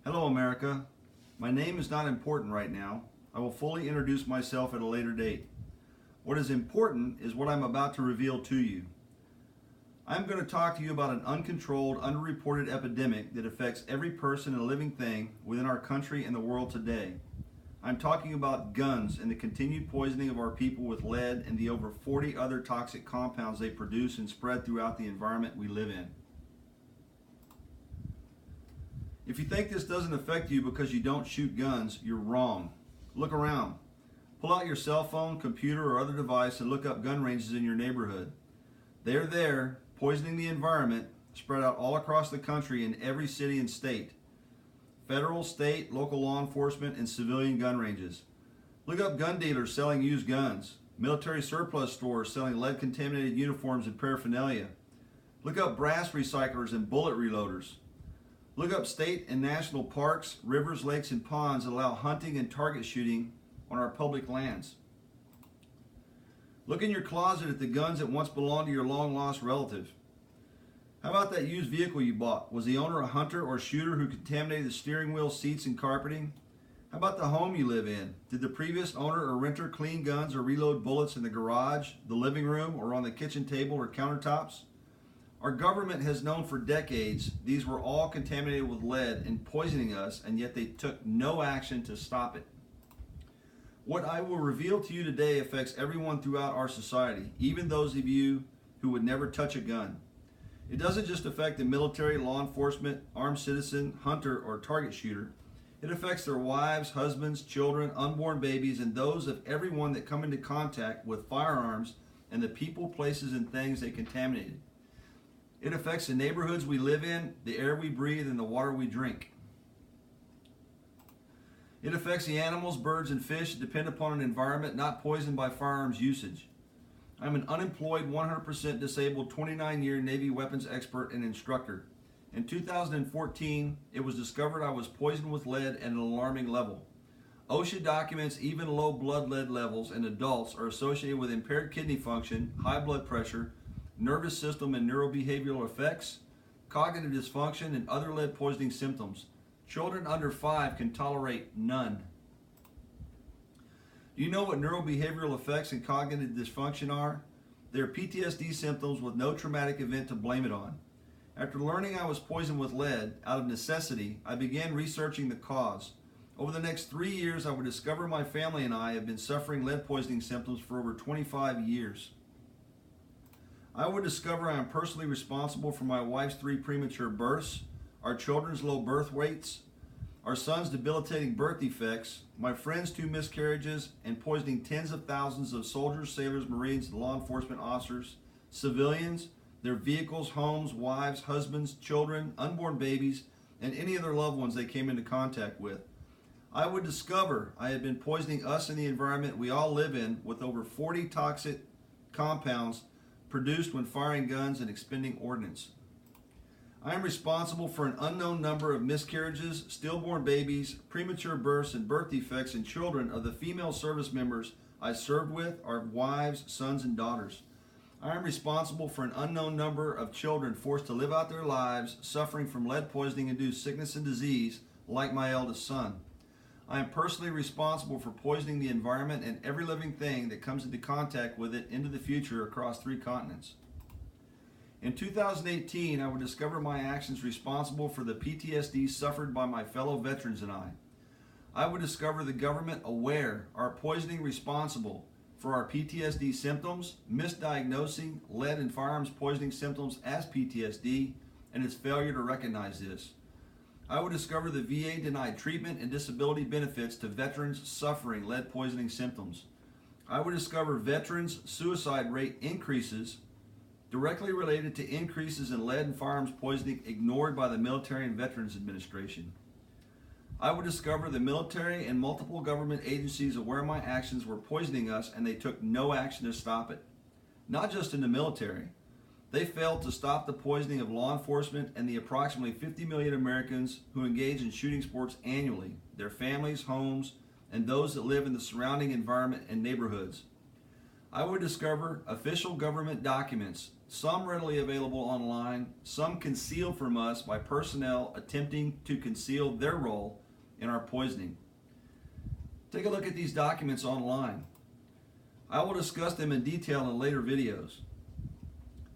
Hello, America. My name is not important right now. I will fully introduce myself at a later date. What is important is what I'm about to reveal to you. I'm going to talk to you about an uncontrolled, underreported epidemic that affects every person and living thing within our country and the world today. I'm talking about guns and the continued poisoning of our people with lead and the over 40 other toxic compounds they produce and spread throughout the environment we live in. If you think this doesn't affect you because you don't shoot guns, you're wrong. Look around. Pull out your cell phone, computer, or other device and look up gun ranges in your neighborhood. They're there, poisoning the environment, spread out all across the country in every city and state. Federal, state, local law enforcement, and civilian gun ranges. Look up gun dealers selling used guns, military surplus stores selling lead-contaminated uniforms and paraphernalia. Look up brass recyclers and bullet reloaders. Look up state and national parks, rivers, lakes, and ponds that allow hunting and target shooting on our public lands. Look in your closet at the guns that once belonged to your long-lost relative. How about that used vehicle you bought? Was the owner a hunter or shooter who contaminated the steering wheel, seats, and carpeting? How about the home you live in? Did the previous owner or renter clean guns or reload bullets in the garage, the living room, or on the kitchen table or countertops? Our government has known for decades these were all contaminated with lead and poisoning us, and yet they took no action to stop it. What I will reveal to you today affects everyone throughout our society, even those of you who would never touch a gun. It doesn't just affect the military, law enforcement, armed citizen, hunter, or target shooter. It affects their wives, husbands, children, unborn babies, and those of everyone that come into contact with firearms and the people, places, and things they contaminated. It affects the neighborhoods we live in, the air we breathe, and the water we drink. It affects the animals, birds, and fish that depend upon an environment not poisoned by firearms usage. I'm an unemployed, 100% disabled, 29-year Navy weapons expert and instructor. In 2014, it was discovered I was poisoned with lead at an alarming level. OSHA documents even low blood lead levels in adults are associated with impaired kidney function, high blood pressure, nervous system and neurobehavioral effects, cognitive dysfunction, and other lead poisoning symptoms. Children under 5 can tolerate none. Do you know what neurobehavioral effects and cognitive dysfunction are? They are PTSD symptoms with no traumatic event to blame it on. After learning I was poisoned with lead, out of necessity, I began researching the cause. Over the next 3 years, I would discover my family and I have been suffering lead poisoning symptoms for over 25 years. I would discover I am personally responsible for my wife's 3 premature births, our children's low birth weights, our son's debilitating birth defects, my friend's 2 miscarriages, and poisoning tens of thousands of soldiers, sailors, Marines, and law enforcement officers, civilians, their vehicles, homes, wives, husbands, children, unborn babies, and any other loved ones they came into contact with. I would discover I had been poisoning us and the environment we all live in with over 40 toxic compounds produced when firing guns and expending ordnance. I am responsible for an unknown number of miscarriages, stillborn babies, premature births, and birth defects in children of the female service members I served with, our wives, sons, and daughters. I am responsible for an unknown number of children forced to live out their lives suffering from lead poisoning-induced sickness and disease, like my eldest son. I am personally responsible for poisoning the environment and every living thing that comes into contact with it into the future across 3 continents. In 2018, I would discover my actions responsible for the PTSD suffered by my fellow veterans and I. I would discover the government aware, our poisoning responsible for our PTSD symptoms, misdiagnosing lead and firearms poisoning symptoms as PTSD, and its failure to recognize this. I would discover the VA denied treatment and disability benefits to veterans suffering lead poisoning symptoms. I would discover veterans' suicide rate increases directly related to increases in lead and firearms poisoning ignored by the Military and Veterans Administration. I would discover the military and multiple government agencies aware my actions were poisoning us and they took no action to stop it. Not just in the military. They failed to stop the poisoning of law enforcement and the approximately 50 million Americans who engage in shooting sports annually, their families, homes, and those that live in the surrounding environment and neighborhoods. I would discover official government documents some readily available online, some concealed from us by personnel attempting to conceal their role in our poisoning. Take a look at these documents online. I will discuss them in detail in later videos.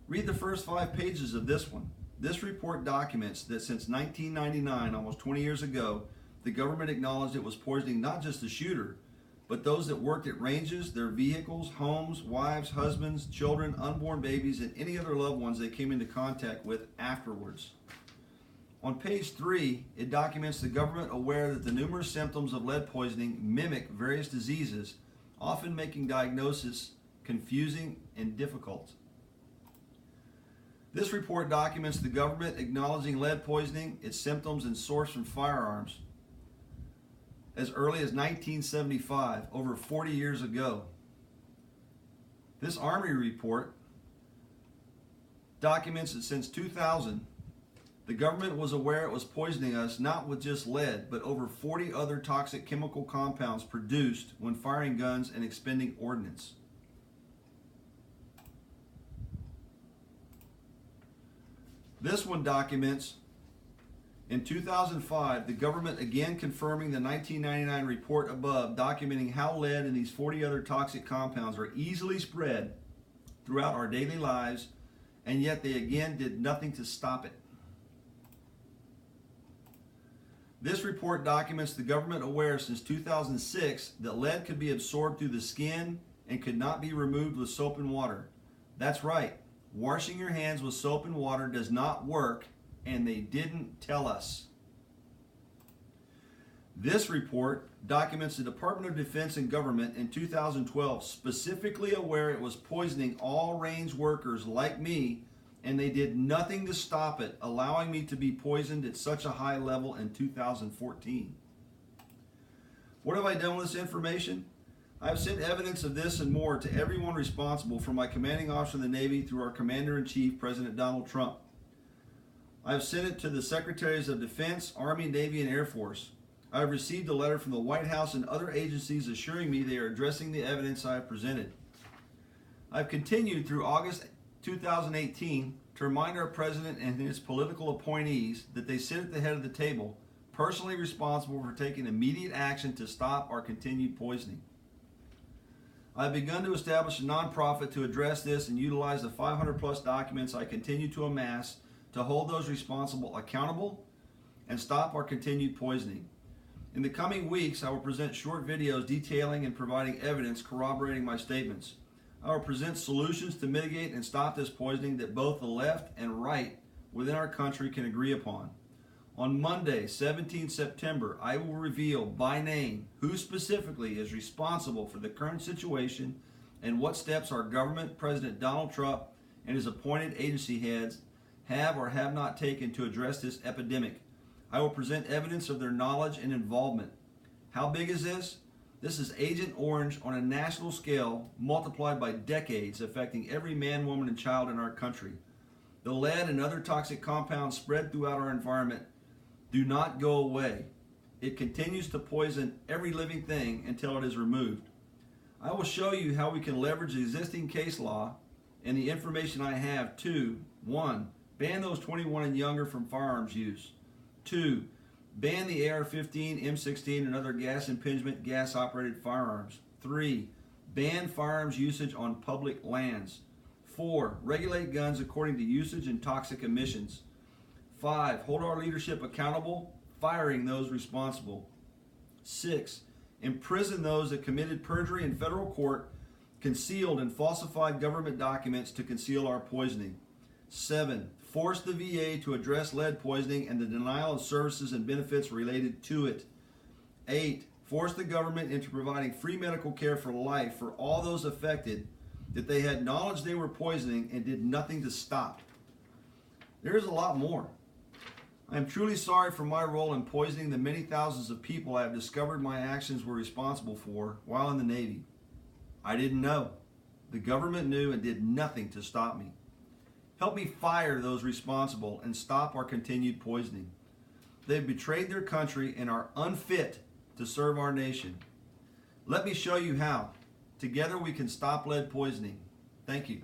Read the first 5 pages of this one. This report documents that since 1999, almost 20 years ago, the government acknowledged it was poisoning not just the shooter, but those that worked at ranges, their vehicles, homes, wives, husbands, children, unborn babies, and any other loved ones they came into contact with afterwards. On page 3, it documents the government aware that the numerous symptoms of lead poisoning mimic various diseases, often making diagnosis confusing and difficult. This report documents the government acknowledging lead poisoning, its symptoms, and source from firearms as early as 1975, over 40 years ago. This Army report documents that since 2000, the government was aware it was poisoning us not with just lead, but over 40 other toxic chemical compounds produced when firing guns and expending ordnance. This one documents in 2005, the government again confirming the 1999 report above, documenting how lead and these 40 other toxic compounds are easily spread throughout our daily lives, and yet they again did nothing to stop it. This report documents the government aware since 2006 that lead could be absorbed through the skin and could not be removed with soap and water. That's right, washing your hands with soap and water does not work, and they didn't tell us. This report documents the Department of Defense and government in 2012 specifically aware it was poisoning all range workers like me, and they did nothing to stop it, allowing me to be poisoned at such a high level in 2014. What have I done with this information? I have sent evidence of this and more to everyone responsible, from my commanding officer in the Navy through our Commander-in-Chief, President Donald Trump. I have sent it to the Secretaries of Defense, Army, Navy, and Air Force. I have received a letter from the White House and other agencies assuring me they are addressing the evidence I have presented. I have continued through August 2018 to remind our President and his political appointees that they sit at the head of the table, personally responsible for taking immediate action to stop our continued poisoning. I have begun to establish a nonprofit to address this and utilize the 500 plus documents I continue to amass to hold those responsible accountable and stop our continued poisoning. In the coming weeks, I will present short videos detailing and providing evidence corroborating my statements. I will present solutions to mitigate and stop this poisoning that both the left and right within our country can agree upon. On Monday, 17 September, I will reveal by name who specifically is responsible for the current situation and what steps our government, President Donald Trump, and his appointed agency heads have or have not taken to address this epidemic. I will present evidence of their knowledge and involvement. How big is this? This is Agent Orange on a national scale, multiplied by decades, affecting every man, woman, and child in our country. The lead and other toxic compounds spread throughout our environment do not go away. It continues to poison every living thing until it is removed. I will show you how we can leverage the existing case law and the information I have to 1. Ban those 21 and younger from firearms use. 2. Ban the AR-15, M16, and other gas impingement, gas-operated firearms. 3. Ban firearms usage on public lands. 4. Regulate guns according to usage and toxic emissions. 5. Hold our leadership accountable, firing those responsible. 6. Imprison those that committed perjury in federal court, concealed and falsified government documents to conceal our poisoning. 7. Force the VA to address lead poisoning and the denial of services and benefits related to it. 8. Force the government into providing free medical care for life for all those affected that they had knowledge they were poisoning and did nothing to stop. There is a lot more. I am truly sorry for my role in poisoning the many thousands of people I have discovered my actions were responsible for while in the Navy. I didn't know. The government knew and did nothing to stop me. Help me fire those responsible and stop our continued poisoning. They've betrayed their country and are unfit to serve our nation. Let me show you how. Together we can stop lead poisoning. Thank you.